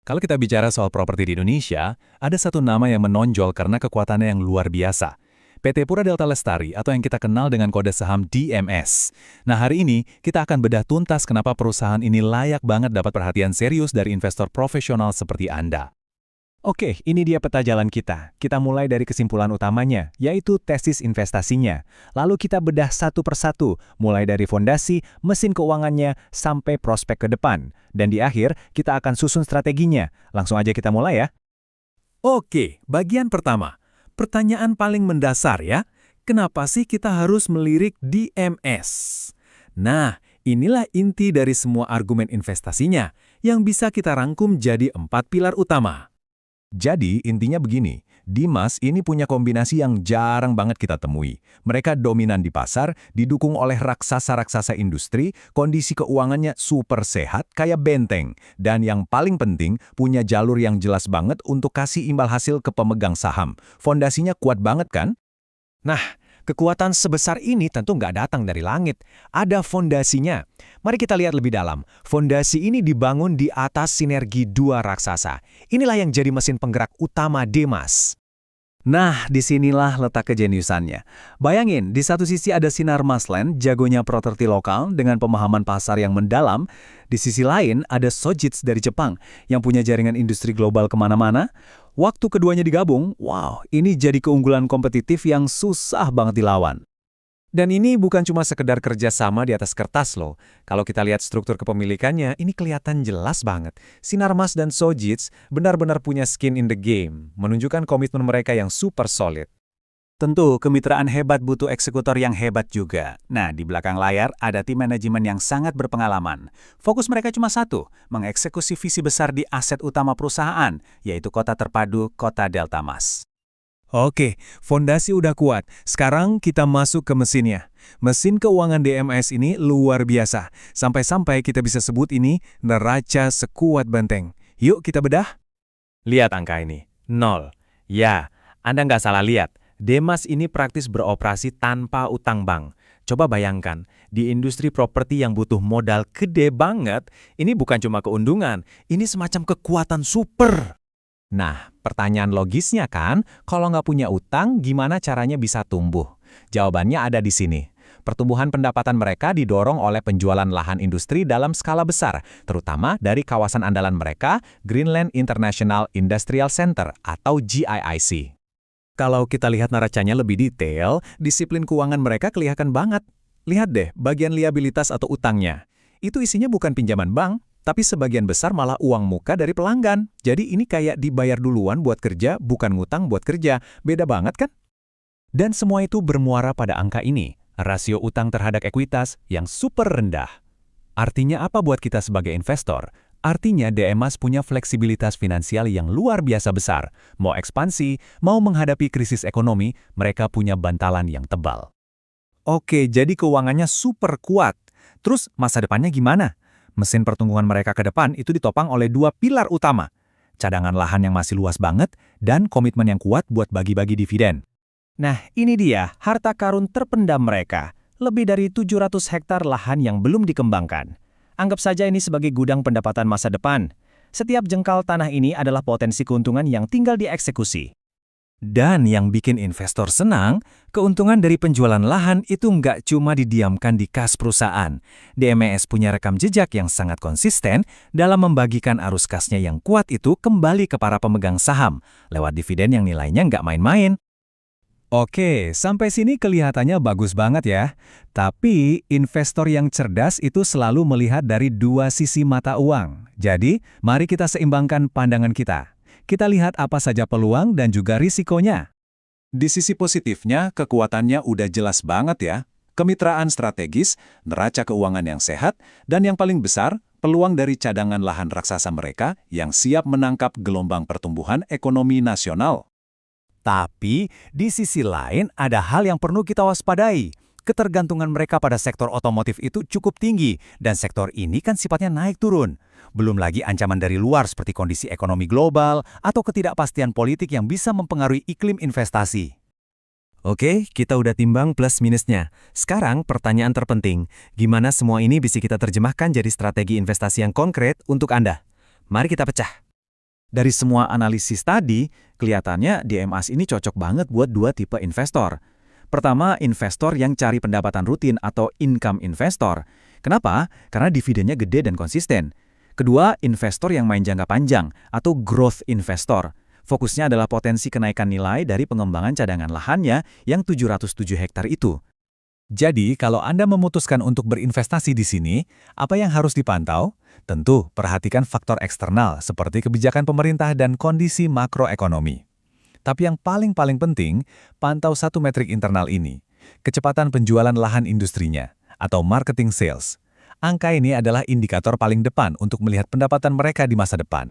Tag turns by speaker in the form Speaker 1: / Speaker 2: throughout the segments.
Speaker 1: Kalau kita bicara soal properti di Indonesia, ada satu nama yang menonjol karena kekuatannya yang luar biasa. PT Pura Delta Lestari atau yang kita kenal dengan kode saham DMS. Nah, hari ini kita akan bedah tuntas kenapa perusahaan ini layak banget dapat perhatian serius dari investor profesional seperti Anda.
Speaker 2: Oke, ini dia peta jalan kita. Kita mulai dari kesimpulan utamanya, yaitu tesis investasinya. Lalu kita bedah satu persatu, mulai dari fondasi, mesin keuangannya, sampai prospek ke depan. Dan di akhir, kita akan susun strateginya. Langsung aja kita mulai ya.
Speaker 1: Oke, bagian pertama. Pertanyaan paling mendasar ya. Kenapa sih kita harus melirik DMS? Nah, inilah inti dari semua argumen investasinya yang bisa kita rangkum jadi 4 pilar utama.
Speaker 3: Jadi, intinya begini, Dimas ini punya kombinasi yang jarang banget kita temui. Mereka dominan di pasar, didukung oleh raksasa-raksasa industri, kondisi keuangannya super sehat kayak benteng, dan yang paling penting, punya jalur yang jelas banget untuk kasih imbal hasil ke pemegang saham. Fondasinya kuat banget kan?
Speaker 2: Nah, kekuatan sebesar ini tentu nggak datang dari langit. Ada fondasinya. Mari kita lihat lebih dalam. Fondasi ini dibangun di atas sinergi dua raksasa. Inilah yang jadi mesin penggerak utama Dimas.
Speaker 1: Nah, disinilah letak kejeniusannya. Bayangin, di satu sisi ada Sinar Maslen, jagonya properti lokal dengan pemahaman pasar yang mendalam. Di sisi lain ada Sojitz dari Jepang, yang punya jaringan industri global kemana-mana. Waktu keduanya digabung, wow, ini jadi keunggulan kompetitif yang susah banget dilawan.
Speaker 2: Dan ini bukan cuma sekedar kerjasama di atas kertas loh. Kalau kita lihat struktur kepemilikannya, ini kelihatan jelas banget. Sinarmas dan Sojitz benar-benar punya skin in the game, menunjukkan komitmen mereka yang super solid.
Speaker 1: Tentu, kemitraan hebat butuh eksekutor yang hebat juga. Nah, di belakang layar ada tim manajemen yang sangat berpengalaman. Fokus mereka cuma satu, mengeksekusi visi besar di aset utama perusahaan, yaitu Kota Terpadu Kota Delta Mas. Oke, fondasi udah kuat. Sekarang kita masuk ke mesinnya. Mesin keuangan DMS ini luar biasa. Sampai-sampai kita bisa sebut ini neraca sekuat benteng. Yuk kita bedah.
Speaker 2: Lihat angka ini, 0. Ya, Anda nggak salah lihat. Dimas ini praktis beroperasi tanpa utang bank. Coba bayangkan, di industri properti yang butuh modal gede banget, ini bukan cuma keuntungan, ini semacam kekuatan super.
Speaker 3: Nah, pertanyaan logisnya kan, kalau nggak punya utang, gimana caranya bisa tumbuh? Jawabannya ada di sini. Pertumbuhan pendapatan mereka didorong oleh penjualan lahan industri dalam skala besar, terutama dari kawasan andalan mereka, Greenland International Industrial Center atau GIIC.
Speaker 1: Kalau kita lihat neracanya lebih detail, disiplin keuangan mereka kelihatan banget. Lihat deh, bagian liabilitas atau utangnya. Itu isinya bukan pinjaman bank, tapi sebagian besar malah uang muka dari pelanggan. Jadi ini kayak dibayar duluan buat kerja, bukan ngutang buat kerja. Beda banget kan? Dan semua itu bermuara pada angka ini, rasio utang terhadap ekuitas yang super rendah. Artinya apa buat kita sebagai investor? Artinya DMS punya fleksibilitas finansial yang luar biasa besar. Mau ekspansi, mau menghadapi krisis ekonomi, mereka punya bantalan yang tebal. Oke, jadi keuangannya super kuat. Terus masa depannya gimana? Mesin pertumbuhan mereka ke depan itu ditopang oleh dua pilar utama. Cadangan lahan yang masih luas banget dan komitmen yang kuat buat bagi-bagi dividen. Nah, ini dia harta karun terpendam mereka. Lebih dari 700 hektar lahan yang belum dikembangkan. Anggap saja ini sebagai gudang pendapatan masa depan. Setiap jengkal tanah ini adalah potensi keuntungan yang tinggal dieksekusi. Dan yang bikin investor senang, keuntungan dari penjualan lahan itu nggak cuma didiamkan di kas perusahaan. DMS punya rekam jejak yang sangat konsisten dalam membagikan arus kasnya yang kuat itu kembali ke para pemegang saham, lewat dividen yang nilainya nggak main-main. Oke, sampai sini kelihatannya bagus banget ya. Tapi investor yang cerdas itu selalu melihat dari dua sisi mata uang. Jadi, mari kita seimbangkan pandangan kita. Kita lihat apa saja peluang dan juga risikonya. Di sisi positifnya, kekuatannya udah jelas banget ya. Kemitraan strategis, neraca keuangan yang sehat, dan yang paling besar, peluang dari cadangan lahan raksasa mereka yang siap menangkap gelombang pertumbuhan ekonomi nasional. Tapi, di sisi lain ada hal yang perlu kita waspadai. Ketergantungan mereka pada sektor otomotif itu cukup tinggi, dan sektor ini kan sifatnya naik turun. Belum lagi ancaman dari luar seperti kondisi ekonomi global atau ketidakpastian politik yang bisa mempengaruhi iklim investasi. Oke, kita udah timbang plus minusnya. Sekarang pertanyaan terpenting, gimana semua ini bisa kita terjemahkan jadi strategi investasi yang konkret untuk Anda? Mari kita pecah.
Speaker 2: Dari semua analisis tadi, kelihatannya DMAS ini cocok banget buat dua tipe investor. Pertama, investor yang cari pendapatan rutin atau income investor. Kenapa? Karena dividennya gede dan konsisten. Kedua, investor yang main jangka panjang atau growth investor. Fokusnya adalah potensi kenaikan nilai dari pengembangan cadangan lahannya yang 707 hektar itu.
Speaker 3: Jadi, kalau Anda memutuskan untuk berinvestasi di sini, apa yang harus dipantau? Tentu, perhatikan faktor eksternal seperti kebijakan pemerintah dan kondisi makroekonomi. Tapi yang paling penting, pantau satu metrik internal ini, kecepatan penjualan lahan industrinya, atau marketing sales. Angka ini adalah indikator paling depan untuk melihat pendapatan mereka di masa depan.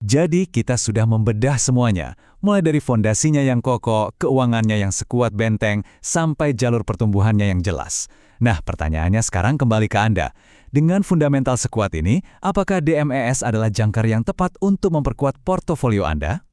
Speaker 1: Jadi kita sudah membedah semuanya, mulai dari fondasinya yang kokoh, keuangannya yang sekuat benteng, sampai jalur pertumbuhannya yang jelas. Nah, pertanyaannya sekarang kembali ke Anda. Dengan fundamental sekuat ini, apakah DMES adalah jangkar yang tepat untuk memperkuat portofolio Anda?